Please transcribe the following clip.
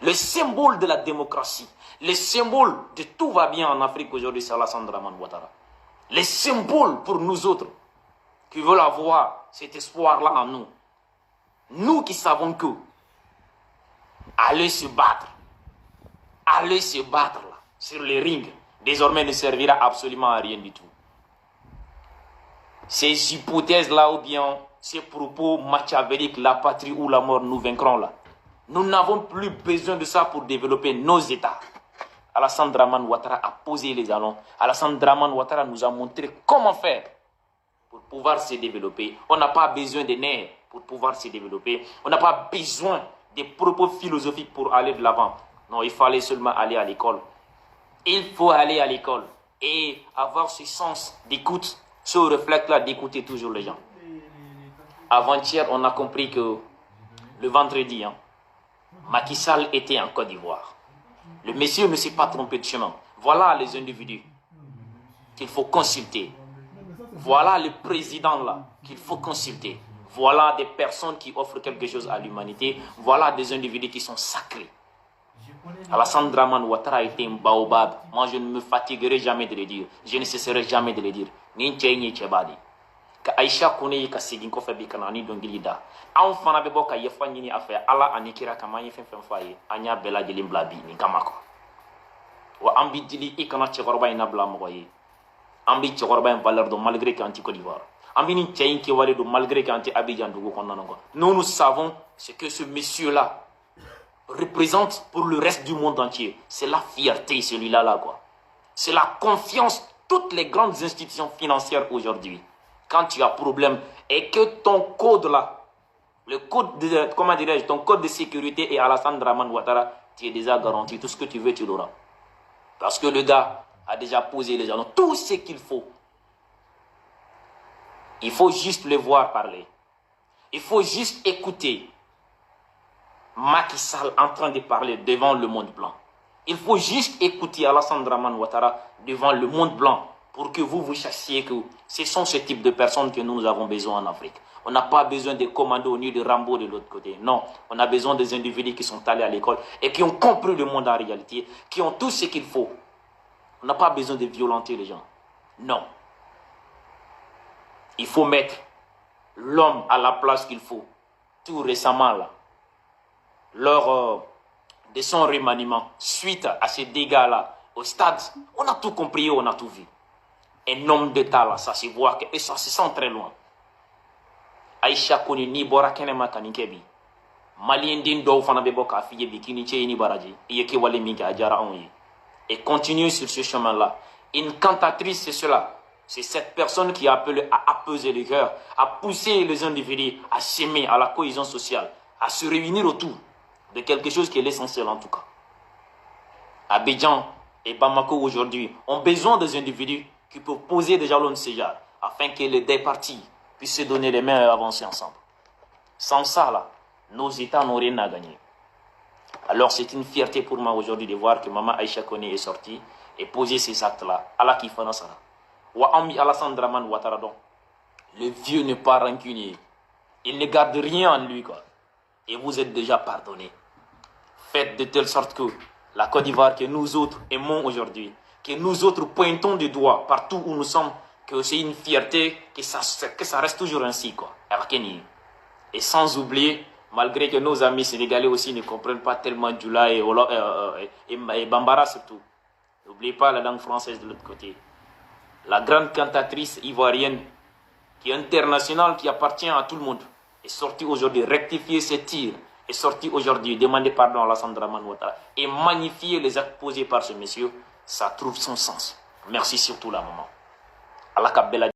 Le symbole de la démocratie, le symbole de tout va bien en Afrique aujourd'hui, c'est Alassane Dramane Ouattara. Le symbole pour nous autres qui veulent avoir cet espoir-là en nous. Nous qui savons que aller se battre là, sur les rings, désormais ne servira absolument à rien du tout. Ces hypothèses-là ou bien ces propos machiavéliques, la patrie ou la mort, nous vaincrons là. Nous n'avons plus besoin de ça pour développer nos États. Alassane Dramane Ouattara a posé les jalons. Alassane Dramane Ouattara nous a montré comment faire pour pouvoir se développer. On n'a pas besoin de nerfs pour pouvoir se développer. On n'a pas besoin des propos philosophiques pour aller de l'avant. Non, il fallait seulement aller à l'école. Il faut aller à l'école et avoir ce sens d'écoute, ce réflexe-là d'écouter toujours les gens. Avant-hier, on a compris que le vendredi, Macky Sall était en Côte d'Ivoire. Le monsieur ne s'est pas trompé de chemin. Voilà les individus qu'il faut consulter. Voilà le président là qu'il faut consulter. Voilà des personnes qui offrent quelque chose à l'humanité. Voilà des individus qui sont sacrés. Alassane Dramane Ouattara était un baobab. Moi, je ne me fatiguerai jamais de le dire. Je ne cesserai jamais de le dire. Ka Aïcha Kone ka segin ko fe bi kana ni dongili da an fana be bɔ ka yafa ɲini a fɛ ala ani kira kama an ye fɛn fɛn fɔ a ye an y'a bɛɛ lajɛlen bila bi nin kama kɔ wa an bi dili i kana cɛkɔrɔba in nabila mɔgɔ ye an bi cɛkɔrɔba in valeur dɔn malgré qu'an ti Côte d'Ivoire an bi nin cɛ in kɛwale dɔn malgré qu'an ti Abidjan dugu kɔnɔna kɔ nous savons ce que ce monsieur là représente pour le reste du monde entier. C'est la fierté celui-là là quoi. C'est la confiance toutes les grandes institutions financières aujourd'hui. Quand tu as problème et que ton code là, le code de, comment dirais-je, ton code de sécurité est Alassane Dramane Ouattara, tu es déjà garanti. Tout ce que tu veux, tu l'auras. Parce que le gars a déjà posé les jalons. Tout ce qu'il faut. Il faut juste le voir parler. Il faut juste écouter Macky Sall en train de parler devant le monde blanc. Il faut juste écouter Alassane Dramane Ouattara devant le monde blanc. Pour que vous sachiez que ce sont ce type de personnes que nous avons besoin en Afrique. On n'a pas besoin de commandos ni de Rambo de l'autre côté. Non, on a besoin des individus qui sont allés à l'école et qui ont compris le monde en réalité, qui ont tout ce qu'il faut. On n'a pas besoin de violenter les gens. Non. Il faut mettre l'homme à la place qu'il faut. Tout récemment, là, lors de son remaniement, suite à ces dégâts-là, au stade, on a tout compris, on a tout vu. Un homme d'État là, ça se voit et ça se sent très loin. Aïcha Kone ni bora kenema kanikebi. Malien din do fana bebo ka fiye bikini che ni baraji. Yeke wale minka ajara onyi. Et continue sur ce chemin-là. Une cantatrice, c'est cela. C'est cette personne qui appelle à apaiser le cœur, à pousser les individus à s'aimer, à la cohésion sociale, à se réunir autour de quelque chose qui est l'essentiel en tout cas. Abidjan et Bamako aujourd'hui ont besoin des individus qui peuvent poser des jalons de ce genre, afin que les deux parties puissent se donner les mains et avancer ensemble. Sans ça, là, nos États n'ont rien à gagner. Alors c'est une fierté pour moi aujourd'hui de voir que Maman Aïcha Kone est sortie et posé ces actes-là. Allah qui fait ça. Wa ambi Alassane Dramane Ouattara donc. Le vieux n'est pas rancunier. Il ne garde rien en lui, quoi. Et vous êtes déjà pardonné. Faites de telle sorte que la Côte d'Ivoire que nous autres aimons aujourd'hui, que nous autres pointons du doigt partout où nous sommes, que c'est une fierté, que ça reste toujours ainsi, quoi. Et sans oublier, malgré que nos amis sénégalais aussi ne comprennent pas tellement Djoula et Bambara surtout. N'oubliez pas la langue française de l'autre côté. La grande cantatrice ivoirienne, qui est internationale, qui appartient à tout le monde, est sortie aujourd'hui rectifier ses tirs, est sortie aujourd'hui demander pardon à Alassane Dramane Ouattara et magnifier les actes posés par ce monsieur. Ça trouve son sens. Merci surtout la maman. Allah Kabela.